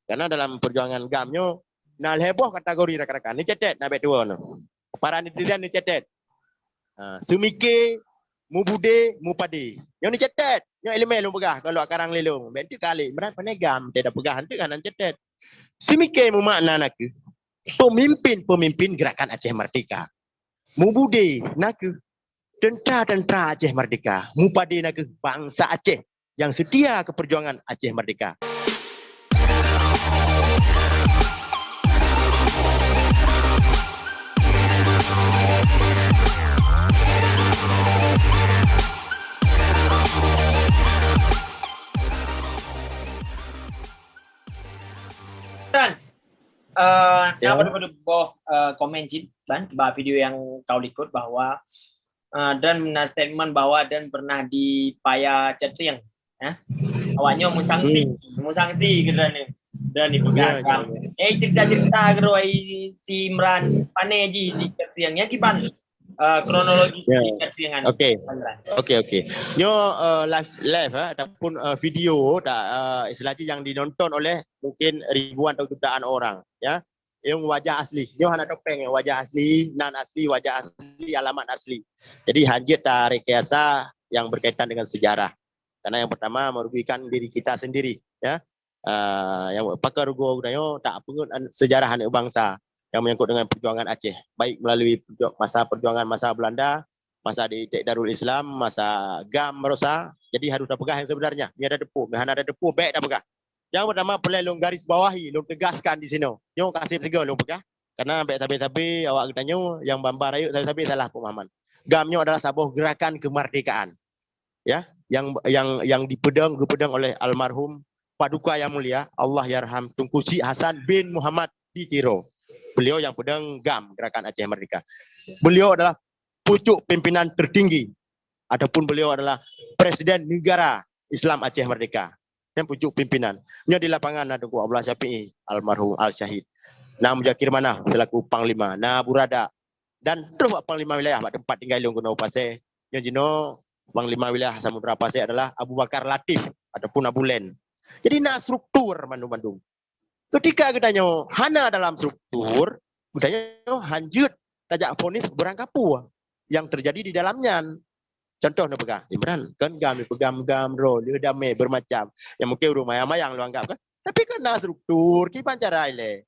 Karena dalam perjuangan gamnyo nal heboh kategori rakan-rakan. Ni cetet na bet dua no. Para netizen ni cetet. Sumike mu bude mu pade. Yang ni cetet. Yang elemen lu pegah kalau akarang lelong. Bentuk kali berat penegam tidak pegah hantu kan cetet. Sumike mu makna nak pemimpin gerakan Aceh Merdeka. Mu bude nak tentara Aceh Merdeka. Mu pade nak bangsa Aceh yang setia ke perjuangan Aceh Merdeka. Kenapa daripada bawah komen ban video yang kau ikut bahwa dan statement bahwa dan pernah di paya cetriang awaknya musangsi kedan dan dipegang cerita kero timran paneji di cetriangnya kiban kronologis di cetriangan. Okey. Nyo live ataupun video istilahnya yang dinonton oleh mungkin ribuan atau jutaan orang ya. Yang wajah asli. Nyo hana topeng wajah asli, nan asli, wajah asli, alamat asli. Jadi hanjit rekayasa yang berkaitan dengan sejarah. Karena yang pertama merugikan diri kita sendiri ya. Yang pakar rugo gunayo tak pengut sejarah anak bangsa yang menyangkut dengan perjuangan Aceh, baik melalui masa perjuangan masa Belanda, masa di Darul Islam, masa GAM Merosa. Jadi harus dah pegah yang sebenarnya. Ni ada depu, hana ada depu baik dah pegah. Yang pertama perlu long garis bawahi, long tegaskan di sini. Nyo kasih sego long pegah. Karena baik tapi awak katanya yang bambar ayo tapi salah pemahaman. GAM-nyo adalah sebuah gerakan kemerdekaan. Ya, yang dipedang oleh almarhum Paduka yang mulia Allah yarham Tunku Cik Hasan bin Muhammad Ditiro. Beliau yang pedang GAM, Gerakan Aceh Merdeka. Beliau adalah pucuk pimpinan tertinggi ataupun beliau adalah Presiden Negara Islam Aceh Merdeka. Yang pucuk pimpinan. Nya di lapangan ada Tuanku Abdullah Syafi'i, almarhum Al-Syahid. Nah Mujakir Manah selaku Panglima, nah Burada dan terus Panglima wilayah tempat tinggal yang guna Pasir. Yang jino Panglima wilayah Samudra Pasir adalah Abu Bakar Latif ataupun Abu Len. Jadi nak struktur Bandung. Ketika katanya hana dalam struktur, katanya hanjut tajak ponis berangkapu yang terjadi di dalamnya. Contoh nak pegang Imran kan gam pegang ro dia damai bermacam. Yang mungkin rumah yang lu anggap kan. Tapi kena struktur, kipan cara ile.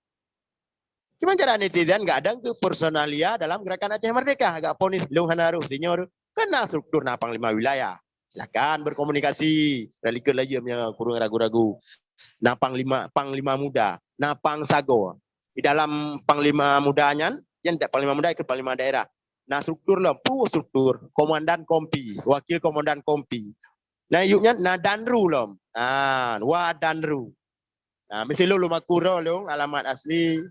Kipan cara netizen enggak ada ke personalia dalam gerakan Aceh Merdeka, agak ponis lu hana ruh dinyor. Kena struktur na panglima wilayah. Silakan berkomunikasi. Relikut lagi punya kurang ragu-ragu. Nah panglima muda, nah pangsago. Di dalam panglima mudanya, yang tidak panglima muda ikut panglima daerah. Nah struktur lah, struktur komandan kompi, wakil komandan kompi. Nah yuknya nah danru lom. Wa danru. Nah mesti lu makuro lu alamat asli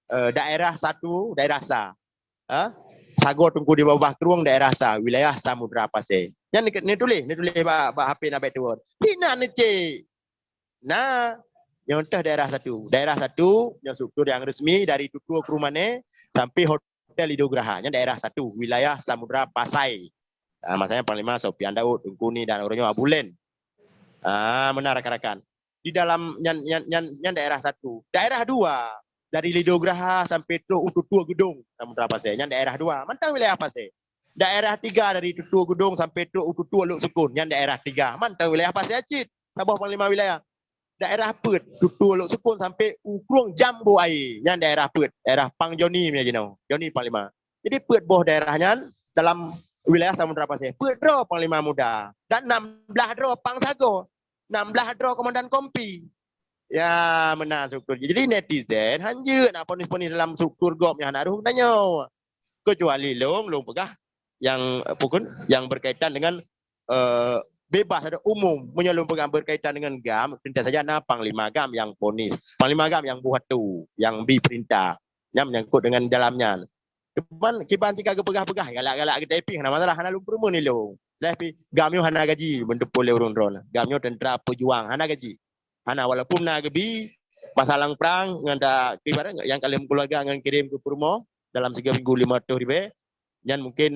daerah satu, daerah sa. Sago tunggu di bawah keruang daerah sa, wilayah Samudra Pasir. Yang ni tulis ba HP na betul. Hina ni cik. Nah, yang entah daerah satu yang struktur yang resmi dari Tutua Kerumane sampai Hotel Idograha, yang daerah satu, wilayah Samudra Pasai. Masanya Panglima Sofian Daud, Tungkuni dan orangnya Abulen. Benar rakan-rakan. Di dalam yang daerah satu, daerah dua dari Lidograha sampai Tutua Gedung Samudra Pasai, yang daerah dua, mantang wilayah Pasai. Daerah tiga dari Tutua Gedung sampai Tutua Luk Sukun, yang daerah tiga, mantang wilayah Pasai Acit, Sabah Panglima wilayah. Daerah Pet, Tutu Luk Sukun sampai Ukruang Jambu Air, yang daerah Pet, daerah Pang Joni punya jenau, Joni Panglima. Jadi Pet boh daerahnya dalam wilayah Samudra Pasir. Pet draw Panglima Muda dan 16 draw Pangsago, 16 draw Komandan Kompi. Ya benar struktur. Jadi netizen hanjut nak ponis-ponis dalam struktur GOP yang nak tanya. Kecuali long pegah yang pukul yang berkaitan dengan bebas ada umum menyelum pegang berkaitan dengan GAM, perintah saja na Panglima GAM yang ponis, Panglima GAM yang buat tu, yang bi perintah, yang menyangkut dengan dalamnya. Depan kiban jika pegah-pegah galak-galak ke typing, hana masalah, hana lumpur pun ni lo. Tapi GAM yo hana gaji mendepul ron-ron. GAM yo tentera pejuang hana gaji. Hana walaupun na gabi masalah perang nganda kibaran yang kalian keluarga ngan kirim ke Purmo dalam 3 minggu 500 ribu. Yang mungkin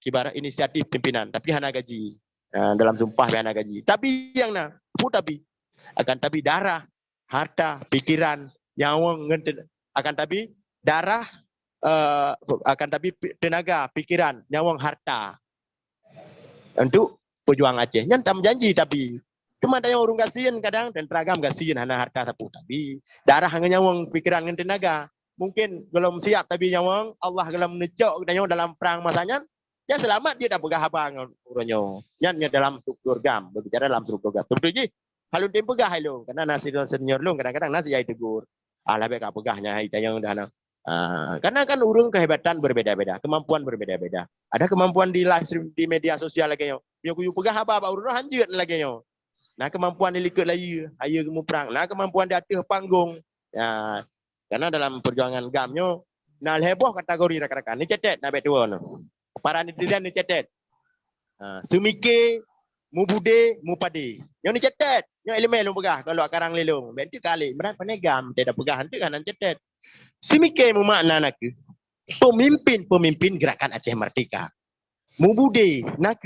kibaran inisiatif pimpinan, tapi hana gaji. Dalam sumpah biana gaji. Tapi yang tapi darah harta, pikiran, nyawa, akan tapi darah, akan tapi tenaga, pikiran, nyawang, harta untuk pejuang Aceh. Nyantam janji tapi cuma ada yang urung kasihan kadang dan teragam kasihan hana harta sapu tapi darah hanya nyawang, pikiran dengan tenaga. Mungkin belum siap tapi nyawang Allah gelam necok nyawang dalam perang masanya ya selamat dia dah pegah abang uronyo. Nyannya dalam struktur gam, berbicara dalam struktur gam. Sebetulnya halun tim pegah halung karena nasi dan senior lu kadang-kadang nasi ai tegur. Alah beka pegahnya hai tayang dah. Karena kan urung kehebatan berbeda-beda, kemampuan berbeda-beda. Ada kemampuan di live stream di media sosial lagi yo. Yo kuyu pegah apa urung hanjut lagi yo. Nah kemampuan di likut layu, ayo kamu perang. Nah kemampuan di atas panggung. Ya, karena dalam perjuangan gamnyo, nah heboh kategori rakan-rakan. Ni cetet nak bet dua no. Para netizen ni cetet. Sumike, mubude, mupade. Yang ni cetet. Yang elemen lu pegah kalau akarang lelong. Bentuk kali, berat penegam, tidak pegah hantu kanan cetet. Semikir makna nak pemimpin gerakan Aceh Merdeka. Mubude nak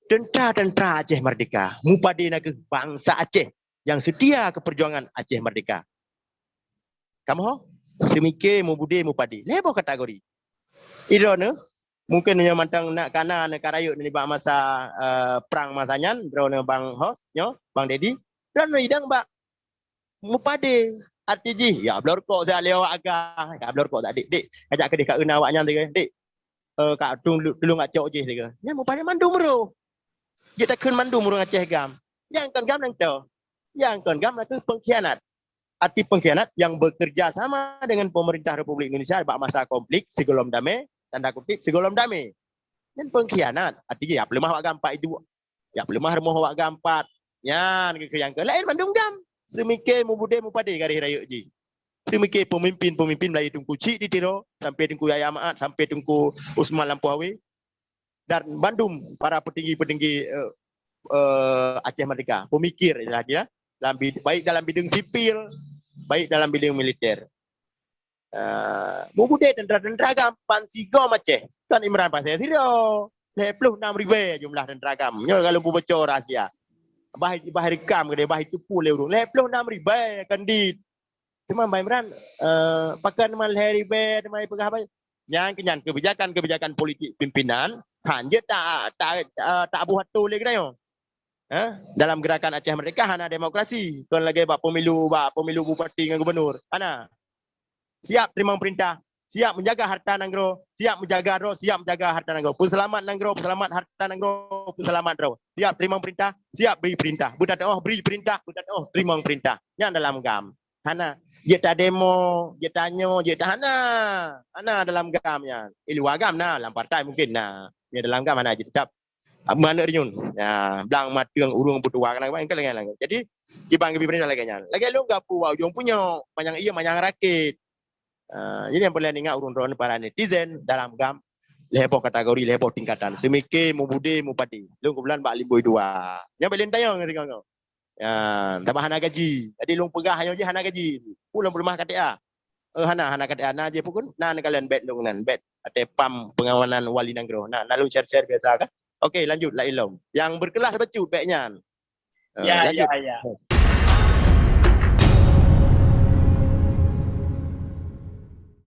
tentara Aceh Merdeka. Mupade nak bangsa Aceh yang setia ke perjuangan Aceh Merdeka. Kamu ho? Semikir mubude mupade. Lebo kategori. Irone mungkin yang mantang nak kana nak karayut ni bang masa perang masanya drone bang host nyo bang Dedi dan idang bak mupade RTG ya blor kok saya lewat agak ya blor kok tak dik ajak ke dekat kena awaknya dik kak tolong ngak cok je dia nya mupade mandu mero dia tak kun mandu mero Aceh gam yang kan gam nang to yang kan gam itu pengkhianat arti pengkhianat yang bekerja sama dengan pemerintah Republik Indonesia bak masa konflik sebelum damai tanda kutip sebelum damai dan pengkhianat artinya ya pelemah wak gampat itu ya pelemah remoh wak gampat yan ke yang ke lain mandung gam semikir mubude mupade garis raya ji semikir pemimpin Melayu Tunku Cik di Tiro sampai Tunku Yaya Maat sampai Tunku Usman Lampuawi dan Bandung para petinggi-petinggi Aceh Merdeka pemikir ya dalam baik dalam bidang sipil baik dalam bidang militer. Mubude tentara gampan sigom Aceh kan Imran Pasir Tiro 26,000 jumlah tentera gam nyo kalau ku bocor rahsia bahari kam ke bahari tupu leu 26,000 kandid cuma Mbak Imran pakan mal hari be mai pegah apa yang kenyan kebijakan politik pimpinan hanya tak buat tu lagi dah dalam gerakan Aceh Merdeka hana demokrasi kon lagi bak pemilu bupati dengan gubernur hana siap terima perintah siap menjaga harta nanggro, siap menjaga roh, siap menjaga harta nanggro. Pun selamat nanggro, selamat harta nanggro, pun selamat roh. Siap terima perintah, siap beri perintah. Budak beri perintah, budak terima perintah. Yang dalam gam. Hana, dia tak demo, dia tanya, dia tak hana dalam gamnya. Luar gam nah, dalam partai mungkin nah. Dia dalam gam mana je tetap mana riun. Ya, belang matang urung putua kan apa engkel. Jadi kibang beri perintah lagi nya. Lagi lu gapu wau jong punya, manyang iya manyang rakit. Jadi yang boleh ingat urun-urun para netizen dalam gam lepo kategori lepo tingkatan semike mubude mupadi lu kebulan bak limboi dua yang boleh tayang ketika kau tambah hana gaji jadi lu pegah hanya je hana gaji pulang rumah KTA hana KTA na je pun na kalian bet lu nan bet ate pam pengawalan wali nanggro nah lalu share biasa kan okey lanjut lah ilom yang berkelas becut betnya ya.